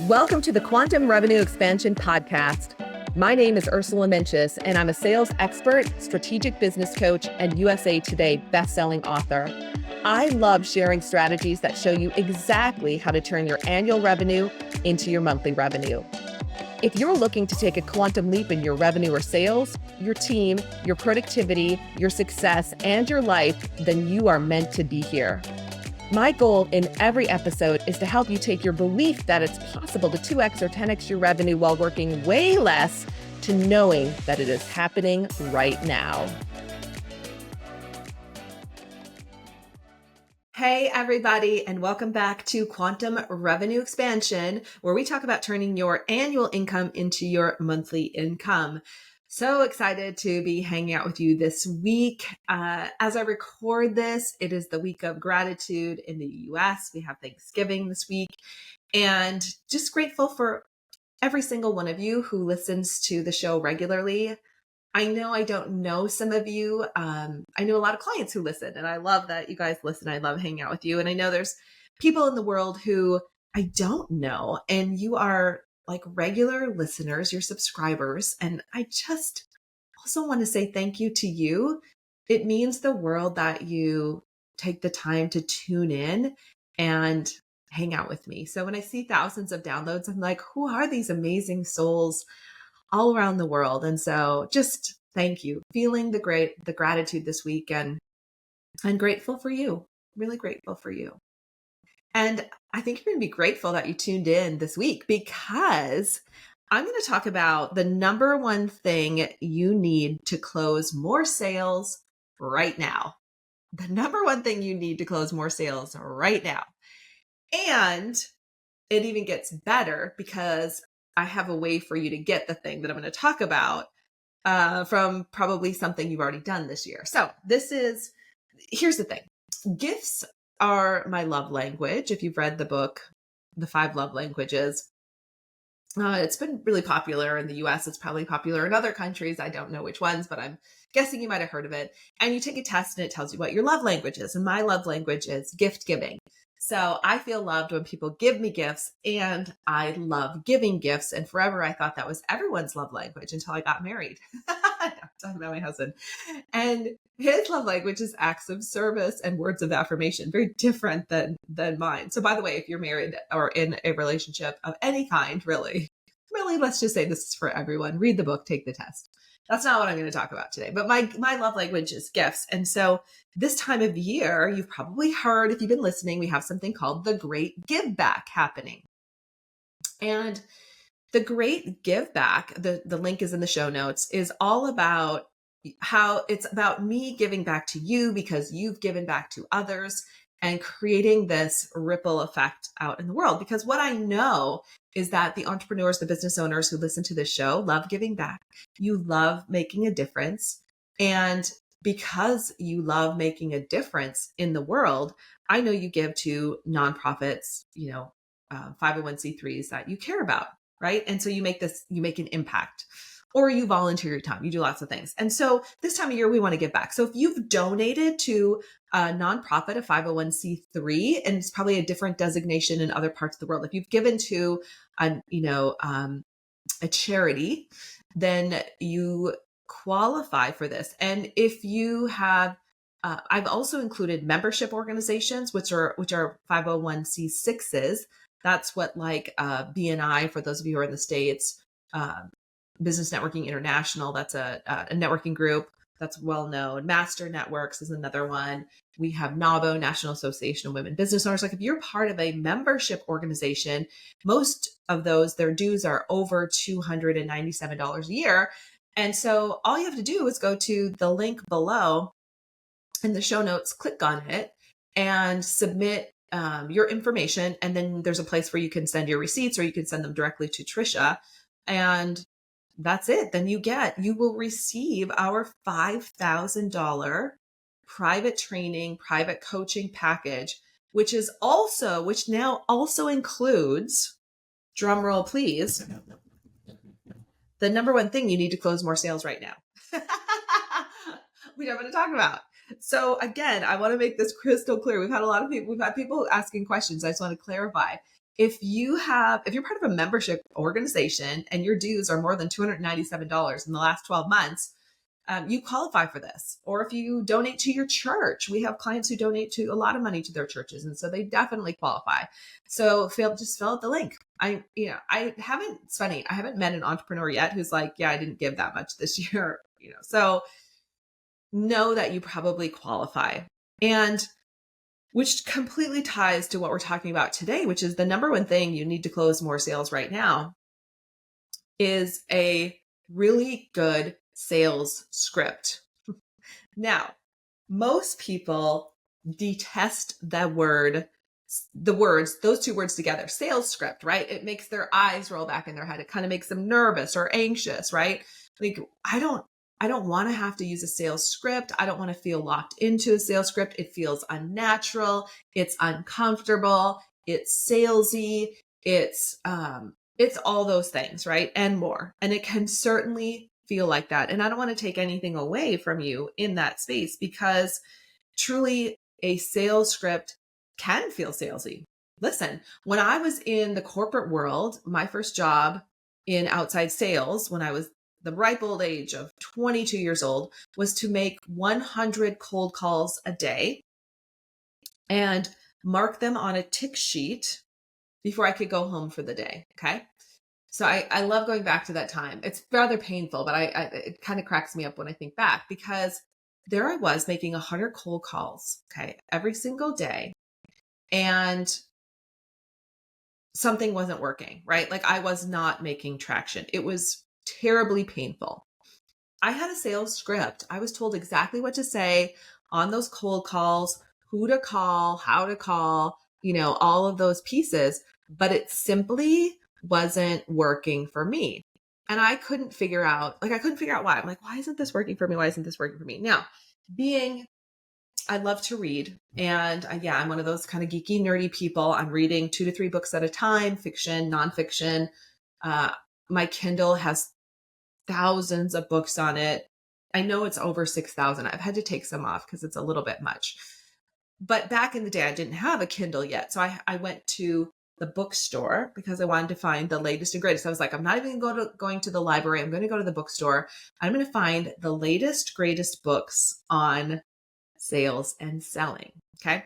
Welcome to the Quantum Revenue Expansion Podcast. My name is Ursula, and I'm a sales expert, strategic business coach, and USA Today bestselling author. I love sharing strategies that show you exactly how to turn your annual revenue into your monthly revenue. If you're looking to take a quantum leap in your revenue or sales, your team, your productivity, your success, and your life, then you are meant to be here. My goal in every episode is to help you take your belief that it's possible to 2x or 10x your revenue while working way less to knowing that it is happening right now. Hey, everybody, and welcome back to Quantum Revenue Expansion, where we talk about turning your annual income into your monthly income. So excited to be hanging out with you this week. As I record this, it is the week of gratitude in the US. We have Thanksgiving this week, and just grateful for every single one of you who listens to the show regularly. I know I don't know some of you. I know a lot of clients who listen, and I love that you guys listen. I love hanging out with you. And I know there's people in the world who I don't know, and you are like regular listeners, you're subscribers. And I just also want to say thank you to you. It means the world that you take the time to tune in and hang out with me. So when I see thousands of downloads, I'm like, who are these amazing souls all around the world? And so just thank you. Feeling the gratitude this week, and I'm grateful for you. Really grateful for you. And I think you're going to be grateful that you tuned in this week, because I'm going to talk about the number one thing you need to close more sales right now. The number one thing you need to close more sales right now. And it even gets better, because I have a way for you to get the thing that I'm going to talk about from probably something you've already done this year. So here's the thing. Gifts are my love language. If you've read the book, The 5 Love Languages, it's been really popular in the US. It's probably popular in other countries. I don't know which ones, but I'm guessing you might have heard of it. And you take a test and it tells you what your love language is. And my love language is gift giving. So I feel loved when people give me gifts, and I love giving gifts. And forever, I thought that was everyone's love language until I got married. I'm talking about my husband. And his love language is acts of service and words of affirmation, very different than mine. So by the way, if you're married or in a relationship of any kind, really, let's just say this is for everyone. Read the book, take the test. That's not what I'm going to talk about today. But my love language is gifts. And so this time of year, you've probably heard, if you've been listening, we have something called the Great Giveback happening. And the Great Giveback, the link is in the show notes, is all about how it's about me giving back to you because you've given back to others, and creating this ripple effect out in the world. Because what I know is that the entrepreneurs, the business owners who listen to this show love giving back. You love making a difference. And because you love making a difference in the world, I know you give to nonprofits, 501c3s that you care about, right? And so you make an impact, or you volunteer your time, you do lots of things. And so this time of year, we want to give back. So if you've donated to a nonprofit, a 501c3, and it's probably a different designation in other parts of the world. If you've given to a charity, then you qualify for this. And if you have, I've also included membership organizations, which are 501c6s. That's what like BNI, for those of you who are in the States, Business Networking International, that's a networking group that's well known. Master Networks is another one. We have NAWBO, National Association of Women Business Owners. Like if you're part of a membership organization, most of those, their dues are over $297 a year. And so all you have to do is go to the link below in the show notes, click on it, and submit your information. And then there's a place where you can send your receipts, or you can send them directly to Trisha. And that's it. Then you will receive our $5,000 private training, private coaching package, which now also includes, drum roll please, the number one thing you need to close more sales right now. We don't want to talk about. So again, I want to make this crystal clear. We've had people asking questions. I just want to clarify. if you're part of a membership organization and your dues are more than $297 in the last 12 months, you qualify for this. Or if you donate to your church, we have clients who donate to a lot of money to their churches, and so they definitely qualify. So just fill out the link. It's funny, I haven't met an entrepreneur yet who's like, yeah, I didn't give that much this year, so know that you probably qualify. And which completely ties to what we're talking about today, which is the number one thing you need to close more sales right now is a really good sales script. Now, most people detest those two words together, sales script, right? It makes their eyes roll back in their head. It kind of makes them nervous or anxious, right? Like, I don't want to have to use a sales script. I don't want to feel locked into a sales script. It feels unnatural. It's uncomfortable. It's salesy. It's all those things, right? And more. And it can certainly feel like that. And I don't want to take anything away from you in that space, because truly a sales script can feel salesy. Listen, when I was in the corporate world, my first job in outside sales, when I was the ripe old age of 22 years old, was to make 100 cold calls a day and mark them on a tick sheet before I could go home for the day. Okay. So I love going back to that time. It's rather painful, but it kind of cracks me up when I think back, because there I was making 100 cold calls, okay, every single day. And something wasn't working, right? Like, I was not making traction. It was terribly painful. I had a sales script. I was told exactly what to say on those cold calls, who to call, how to call, all of those pieces, but it simply wasn't working for me. And I couldn't figure out why. I'm like, why isn't this working for me? Why isn't this working for me? Now, I love to read, and I'm one of those kind of geeky, nerdy people. I'm reading 2 to 3 books at a time, fiction, nonfiction. My Kindle has thousands of books on it. I know it's over 6,000. I've had to take some off because it's a little bit much. But back in the day, I didn't have a Kindle yet. So I went to the bookstore because I wanted to find the latest and greatest. I was like, I'm not even going to the library. I'm going to go to the bookstore. I'm going to find the latest, greatest books on sales and selling. Okay.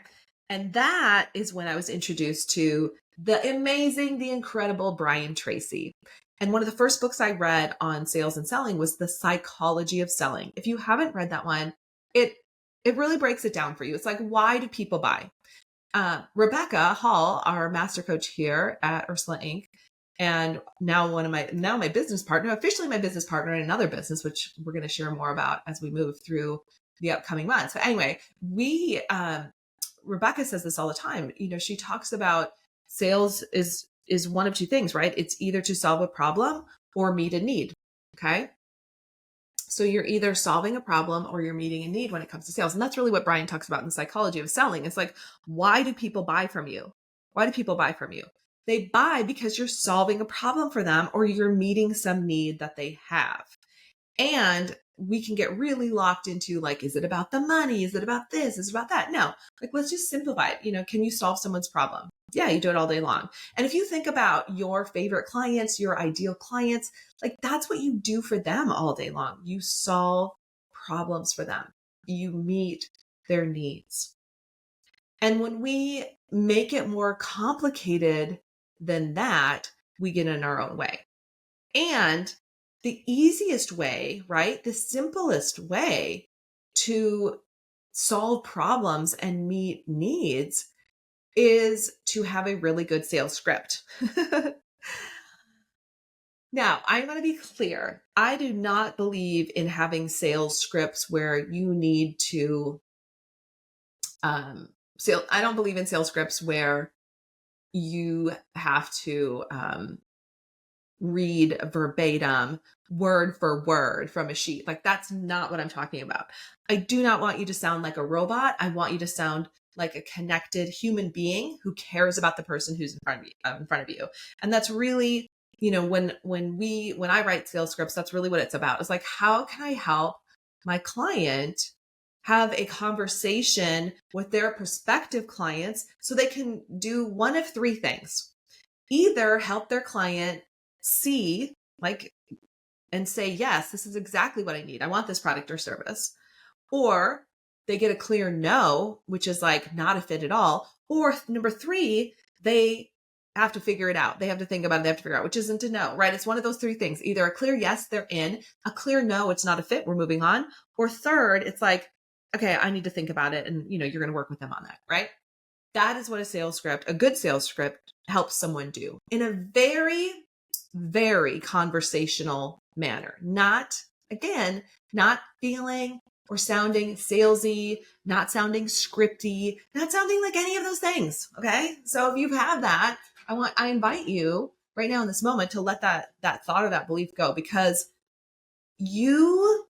And that is when I was introduced to the amazing, the incredible Brian Tracy. And one of the first books I read on sales and selling was The Psychology of Selling. If you haven't read that one, it really breaks it down for you. It's like, why do people buy? Rebecca Hall, our master coach here at Ursula Inc., and now my business partner, officially my business partner in another business, which we're going to share more about as we move through the upcoming months. But anyway, Rebecca says this all the time. She talks about sales is one of two things, right? It's either to solve a problem or meet a need. Okay. So you're either solving a problem or you're meeting a need when it comes to sales. And that's really what Brian talks about in the psychology of selling. It's like, why do people buy from you? Why do people buy from you? They buy because you're solving a problem for them or you're meeting some need that they have. And we can get really locked into, like, is it about the money? Is it about this? Is it about that? No, like, let's just simplify it. Can you solve someone's problem? Yeah, you do it all day long. And if you think about your favorite clients, your ideal clients, like, that's what you do for them all day long. You solve problems for them. You meet their needs. And when we make it more complicated than that, we get in our own way. And the easiest way, right? The simplest way to solve problems and meet needs is to have a really good sales script. Now, I'm going to be clear. I do not believe in having sales scripts where you need to, I don't believe in sales scripts where you have to, read verbatim, word for word from a sheet. Like, that's not what I'm talking about. I do not want you to sound like a robot. I want you to sound like a connected human being who cares about the person who's in front of you. And that's really, when I write sales scripts, that's really what it's about. It's like, how can I help my client have a conversation with their prospective clients so they can do one of 3 things? either help their client see, like, and say, yes, this is exactly what I need. I want this product or service. Or they get a clear no, which is like not a fit at all. Or number three, they have to figure it out. They have to think about it. They have to figure out, which isn't a no, right? It's one of those three things. Either a clear yes, they're in, a clear no, it's not a fit, we're moving on. Or third, it's like, okay, I need to think about it. And you're going to work with them on that, right? That is what a good sales script helps someone do in a very, very conversational manner. Not, again, not feeling or sounding salesy, not sounding scripty, not sounding like any of those things. Okay. So if you have that, I invite you right now in this moment to let that thought or that belief go, because you,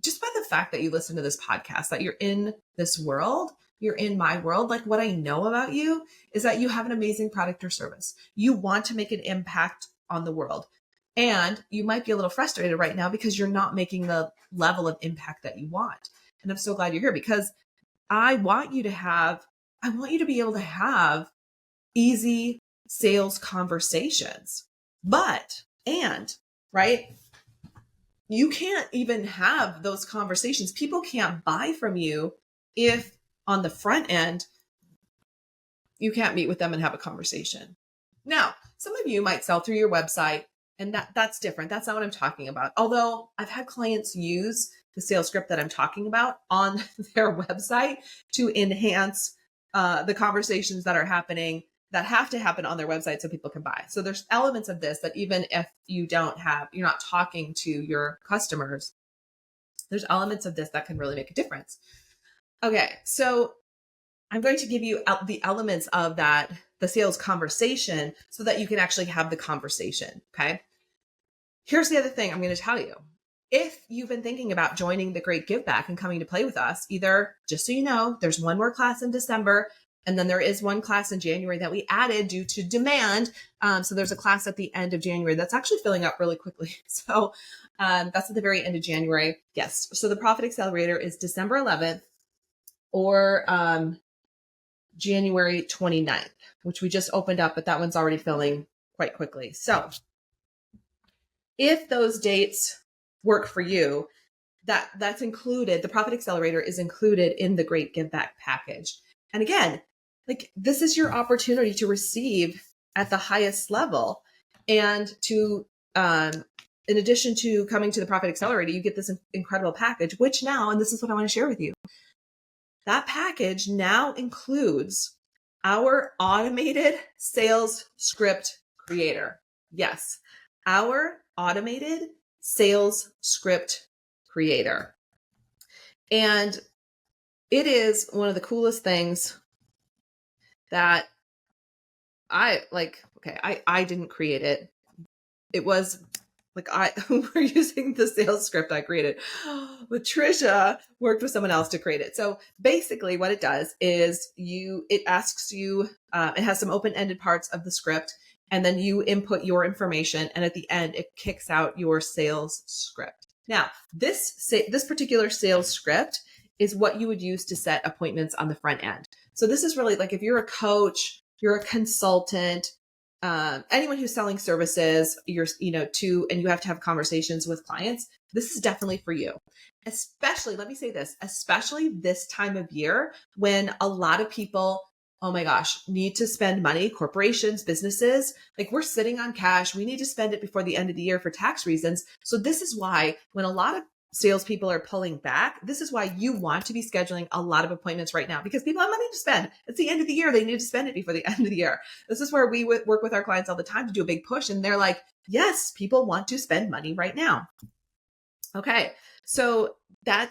just by the fact that you listen to this podcast, that you're in this world, you're in my world, like what I know about you is that you have an amazing product or service. You want to make an impact on the world. And you might be a little frustrated right now because you're not making the level of impact that you want. And I'm so glad you're here, because I want you to be able to have easy sales conversations. Right? You can't even have those conversations. People can't buy from you if on the front end, you can't meet with them and have a conversation. Now, some of you might sell through your website, and that's different. That's not what I'm talking about. Although I've had clients use the sales script that I'm talking about on their website to enhance the conversations that are happening, that have to happen on their website so people can buy. So there's elements of this that even if you're not talking to your customers, there's elements of this that can really make a difference. Okay, so I'm going to give you the elements of the sales conversation so that you can actually have the conversation. Okay. Here's the other thing I'm going to tell you. If you've been thinking about joining the Great Giveback and coming to play with us, either, just so you know, there's one more class in December, and then there is one class in January that we added due to demand. So there's a class at the end of January that's actually filling up really quickly. So that's at the very end of January. Yes. So the Profit Accelerator is December 11th or January 29th, which we just opened up, but that one's already filling quite quickly. So if those dates work for you, that's included. The Profit Accelerator is included in the Great Giveback package. And again, like, this is your opportunity to receive at the highest level. And to, in addition to coming to the Profit Accelerator, you get this incredible package, which now, and this is what I want to share with you, that package now includes our automated sales script creator. Yes, our automated sales script creator. And it is one of the coolest things that I like. Okay, I didn't create it. It was like we're using the sales script I created. But Trisha worked with someone else to create it. So basically what it does is it asks you, it has some open-ended parts of the script, and then you input your information. And at the end, it kicks out your sales script. Now, this particular sales script is what you would use to set appointments on the front end. So this is really like, if you're a coach, you're a consultant, anyone who's selling services, and you have to have conversations with clients, this is definitely for you. Especially, let me say this, especially this time of year when a lot of people, oh my gosh, need to spend money, corporations, businesses, like, we're sitting on cash. We need to spend it before the end of the year for tax reasons. So this is why when a lot of salespeople are pulling back, this is why you want to be scheduling a lot of appointments right now, because people have money to spend. It's the end of the year. They need to spend it before the end of the year. This is where we work with our clients all the time to do a big push. And they're like, yes, people want to spend money right now. Okay. So I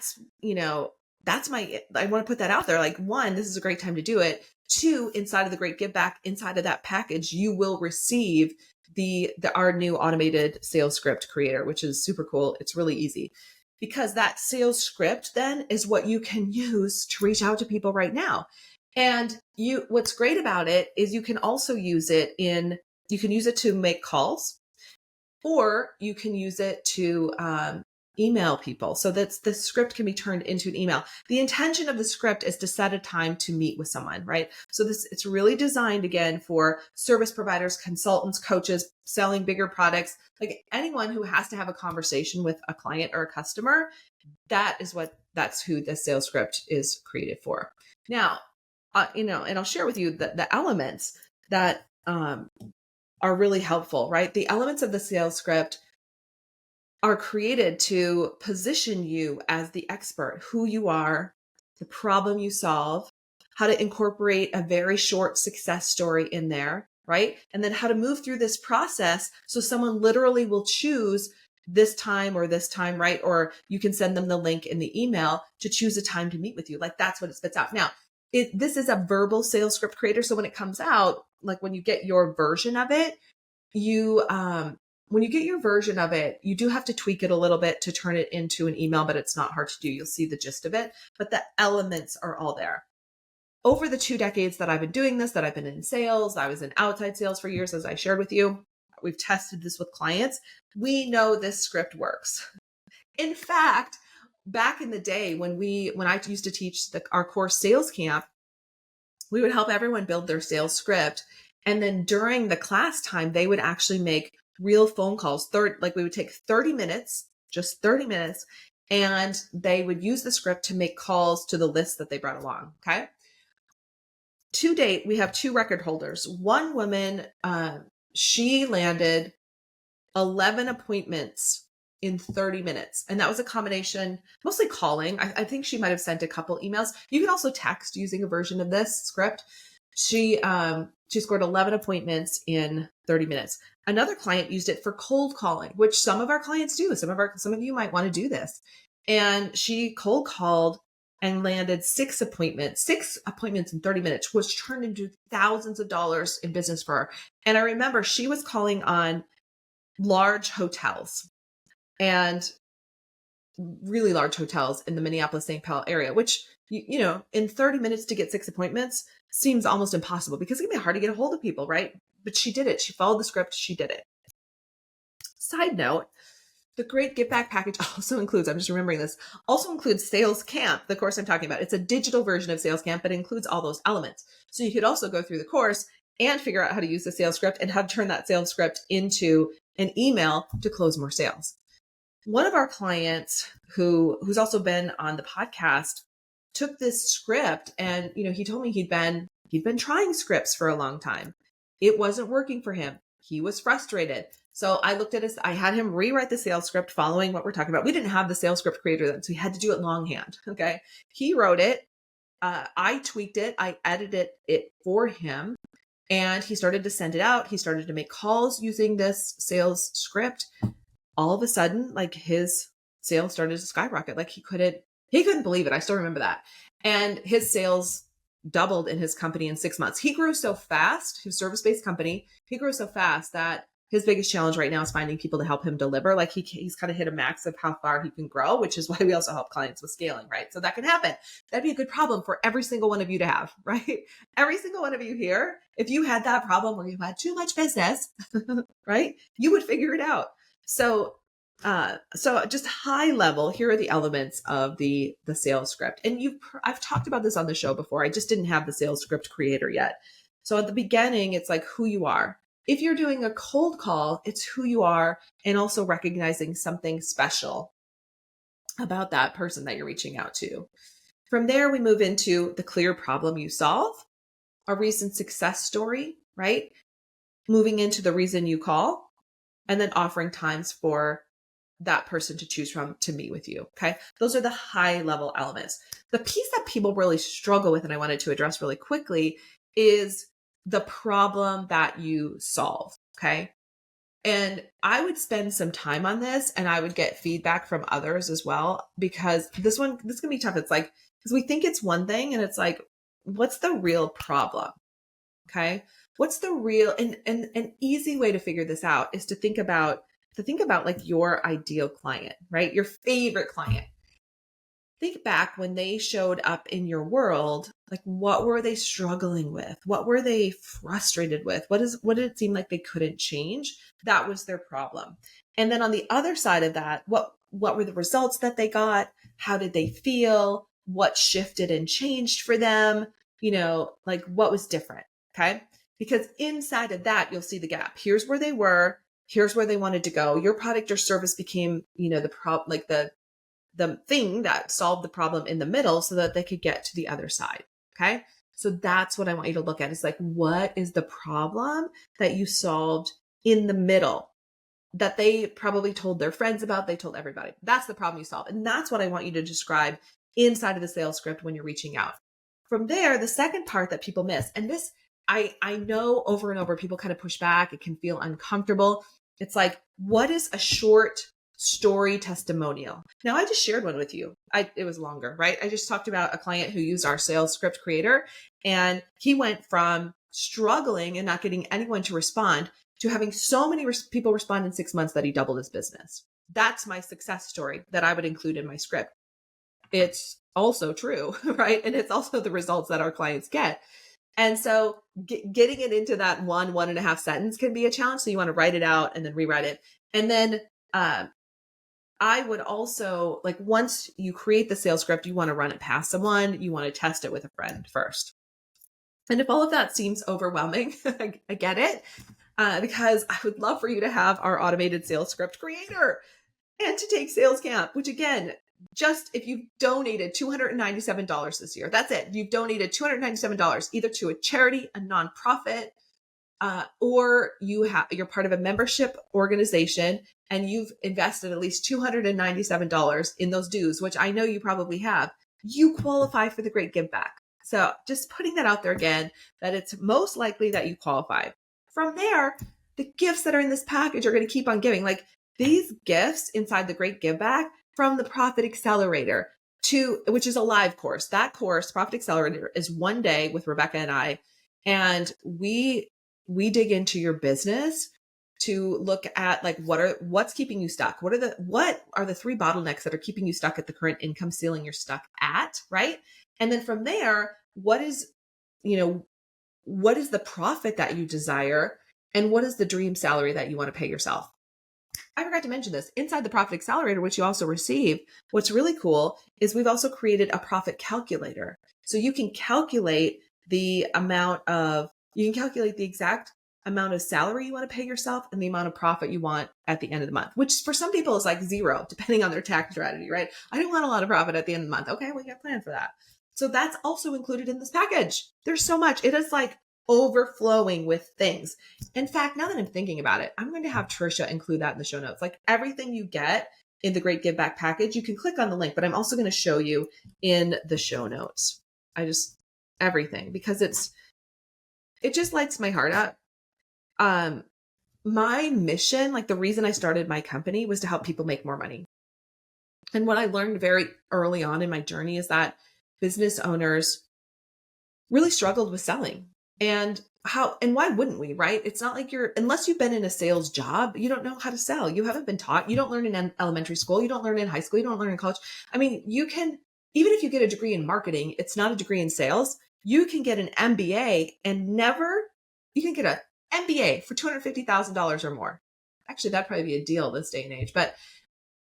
want to put that out there. Like, one, this is a great time to do it. Two, inside of the Great Giveback, inside of that package, you will receive our new automated sales script creator, which is super cool. It's really easy, because that sales script then is what you can use to reach out to people right now. And what's great about it is you can also use it to make calls, or you can use it to email people so that the script can be turned into an email. The intention of the script is to set a time to meet with someone, right? So it's really designed again for service providers, consultants, coaches, selling bigger products, like anyone who has to have a conversation with a client or a customer. That's who the sales script is created for. Now, and I'll share with you the elements that are really helpful, right? The elements of the sales script are created to position you as the expert, who you are, the problem you solve, how to incorporate a very short success story in there, right? And then how to move through this process so someone literally will choose this time, right? Or you can send them the link in the email to choose a time to meet with you. Like that's what it spits out. Now, this is a verbal sales script creator. So when it comes out, like when you get your version of it, when you get your version of it, you do have to tweak it a little bit to turn it into an email, but it's not hard to do. You'll see the gist of it, but the elements are all there. Over the 2 decades that I've been doing this, that I've been in sales, I was in outside sales for years, as I shared with you. We've tested this with clients. We know this script works. In fact, back in the day when I used to teach our course Sales Camp, we would help everyone build their sales script. And then during the class time, they would actually make real phone calls. We would take 30 minutes, just 30 minutes, and they would use the script to make calls to the list that they brought along. Okay. To date, we have 2 record holders. One woman, she landed 11 appointments in 30 minutes. And that was a combination, mostly calling. I think she might've sent a couple emails. You can also text using a version of this script. She scored 11 appointments in 30 minutes. Another client used it for cold calling, which some of our clients do. Some of you might want to do this. And she cold called and landed 6 appointments in 30 minutes, which turned into thousands of dollars in business for her. And I remember she was calling on large hotels and really large hotels in the Minneapolis-St. Paul area, which, in 30 minutes to get 6 appointments seems almost impossible because it can be hard to get a hold of people, right? But she did it. She followed the script. She did it. Side note, the Great Giveback package also includes Sales Camp, the course I'm talking about. It's a digital version of Sales Camp, but it includes all those elements. So you could also go through the course and figure out how to use the sales script and how to turn that sales script into an email to close more sales. One of our clients who's also been on the podcast took this script and, he told me he'd been trying scripts for a long time. It wasn't working for him. He was frustrated. So I looked at I had him rewrite the sales script following what we're talking about. We didn't have the sales script creator then, so he had to do it longhand. Okay. He wrote it. I tweaked it. I edited it for him and he started to send it out. He started to make calls using this sales script. All of a sudden, like his sales started to skyrocket. Like he couldn't believe it. I still remember that. And his sales doubled in his company in 6 months. He grew so fast, his service-based company, he grew so fast that his biggest challenge right now is finding people to help him deliver. Like he's kind of hit a max of how far he can grow, which is why we also help clients with scaling, right? So that can happen. That'd be a good problem for every single one of you to have, right? Every single one of you here, if you had that problem where you had too much business, right? You would figure it out. So just high level, here are the elements of the sales script. And I've talked about this on the show before. I just didn't have the sales script creator yet. So at the beginning, it's like who you are. If you're doing a cold call, it's who you are and also recognizing something special about that person that you're reaching out to. From there, we move into the clear problem you solve, a recent success story, right? Moving into the reason you call, and then offering times for that person to choose from to meet with you. Okay. Those are the high level elements. The piece that people really struggle with, and I wanted to address really quickly, is the problem that you solve. Okay. And I would spend some time on this and I would get feedback from others as well, because this can be tough. It's like, because we think it's one thing and it's like, what's the real problem? Okay. What's the real, and an easy way to figure this out is to think about like your ideal client, right? Your favorite client. Think back when they showed up in your world, like what were they struggling with? What were they frustrated with? What did it seem like they couldn't change? That was their problem. And then on the other side of that, what what were the results that they got? How did they feel? What shifted and changed for them? Like what was different? Okay. Because inside of that, you'll see the gap. Here's where they were. Here's where they wanted to go. Your product or service became, the thing that solved the problem in the middle so that they could get to the other side. Okay. So that's what I want you to look at. Is like, what is the problem that you solved in the middle that they probably told their friends about? They told everybody. That's the problem you solve. And that's what I want you to describe inside of the sales script when you're reaching out. From there, the second part that people miss, and this, I know over and over, people kind of push back. It can feel uncomfortable. It's like, what is a short story testimonial? Now, I just shared one with you. It was longer, right? I just talked about a client who used our sales script creator, and he went from struggling and not getting anyone to respond to having so many people respond in 6 months that he doubled his business. That's my success story that I would include in my script. It's also true, right? And it's also the results that our clients get. And so getting it into that 1.5 sentence can be a challenge. So you want to write it out and then rewrite it. And then I would also, like, once you create the sales script, you want to run it past someone. You want to test it with a friend first. And if all of that seems overwhelming, I get it, because I would love for you to have our automated sales script creator and to take sales camp, which again, just if you've donated $297 this year, that's it. You've donated $297 either to a charity, a nonprofit, or you're part of a membership organization and you've invested at least $297 in those dues, which I know you probably have, you qualify for the Great Giveback. So just putting that out there again, that it's most likely that you qualify. From there, the gifts that are in this package are going to keep on giving. Like these gifts inside the Great Giveback, from the Profit Accelerator which is a live course. That course, Profit Accelerator, is 1 day with Rebecca and I, and we dig into your business to look at like what's keeping you stuck. What are the 3 bottlenecks that are keeping you stuck at the current income ceiling you're stuck at, right? And then from there, what is the profit that you desire, and what is the dream salary that you want to pay yourself? I forgot to mention this. Inside the Profit Accelerator, which you also receive, what's really cool is we've also created a profit calculator. So you can calculate the exact amount of salary you want to pay yourself and the amount of profit you want at the end of the month, which for some people is like 0, depending on their tax strategy, right? I don't want a lot of profit at the end of the month. Okay, we got a plan for that. So that's also included in this package. There's so much. It is like overflowing with things. In fact, now that I'm thinking about it, I'm going to have Trisha include that in the show notes. Like everything you get in the Great Giveback package, you can click on the link, but I'm also going to show you in the show notes. Everything, because it just lights my heart up. My mission, like the reason I started my company, was to help people make more money. And what I learned very early on in my journey is that business owners really struggled with selling. And why wouldn't we, right? It's not like unless you've been in a sales job, you don't know how to sell. You haven't been taught. You don't learn in elementary school. You don't learn in high school. You don't learn in college. I mean, you can, even if you get a degree in marketing, it's not a degree in sales. You can get an MBA you can get an MBA for $250,000 or more. Actually, that'd probably be a deal this day and age,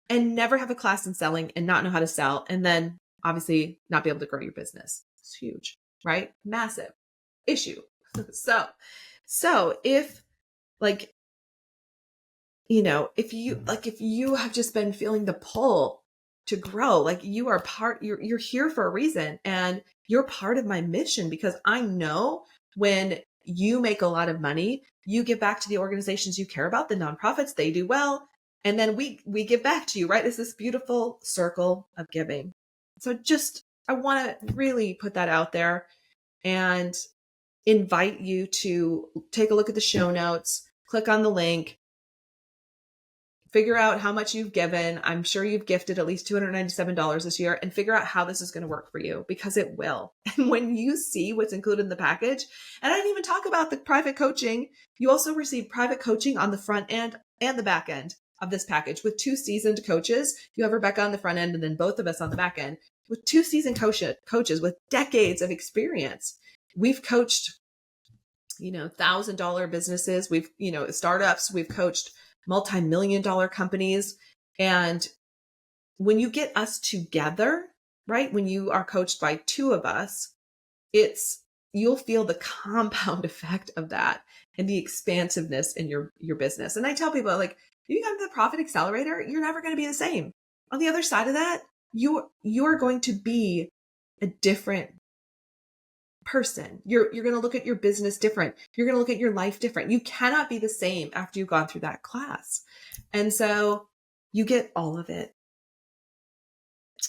and never have a class in selling and not know how to sell. And then obviously not be able to grow your business. It's huge, right? Massive issue. So if if you have just been feeling the pull to grow, like you're here for a reason, and you're part of my mission, because I know when you make a lot of money, you give back to the organizations you care about, the nonprofits, they do well. And then we give back to you, right? It's this beautiful circle of giving. So I want to really put that out there and invite you to take a look at the show notes, click on the link, figure out how much you've given. I'm sure you've gifted at least $297 this year, and figure out how this is going to work for you, because it will. And when you see what's included in the package, and I didn't even talk about the private coaching, you also receive private coaching on the front end and the back end of this package with 2 seasoned coaches. You have Rebecca on the front end and then both of us on the back end with 2 seasoned coaches with decades of experience. We've coached, $1,000 businesses. We've, startups. We've coached multi-million-dollar companies. And when you get us together, right? When you are coached by two of us, you'll feel the compound effect of that and the expansiveness in your business. And I tell people, like, if you come to the Profit Accelerator, you're never going to be the same. On the other side of that, you're going to be a different person. You're going to look at your business different. You're going to look at your life different. You cannot be the same after you've gone through that class. And so you get all of it.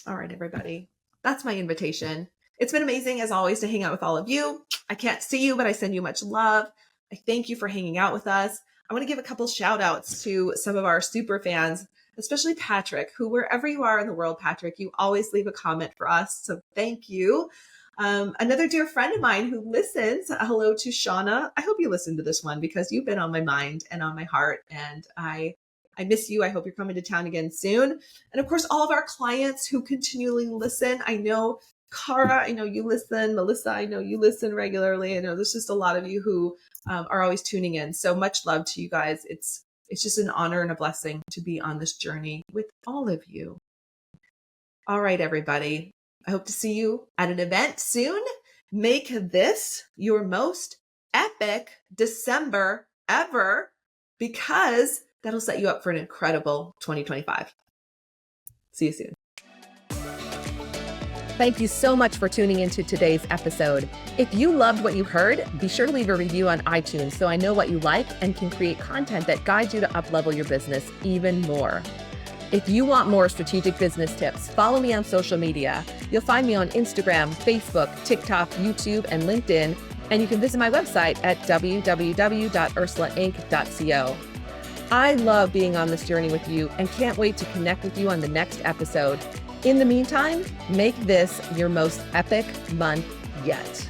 All right, everybody. That's my invitation. It's been amazing, as always, to hang out with all of you. I can't see you, but I send you much love. I thank you for hanging out with us. I want to give a couple shout outs to some of our super fans, especially Patrick, who, wherever you are in the world, Patrick, you always leave a comment for us. So thank you. Another dear friend of mine who listens, hello to Shauna. I hope you listen to this one because you've been on my mind and on my heart, and I miss you. I hope you're coming to town again soon. And of course, all of our clients who continually listen. I know Cara, I know you listen. Melissa, I know you listen regularly. I know there's just a lot of you who are always tuning in. So much love to you guys. It's just an honor and a blessing to be on this journey with all of you. All right, everybody. I hope to see you at an event soon. Make this your most epic December ever, because that'll set you up for an incredible 2025. See you soon. Thank you so much for tuning into today's episode. If you loved what you heard, be sure to leave a review on iTunes so I know what you like and can create content that guides you to up-level your business even more. If you want more strategic business tips, follow me on social media. You'll find me on Instagram, Facebook, TikTok, YouTube, and LinkedIn, and you can visit my website at www.ursulainc.co. I love being on this journey with you and can't wait to connect with you on the next episode. In the meantime, make this your most epic month yet.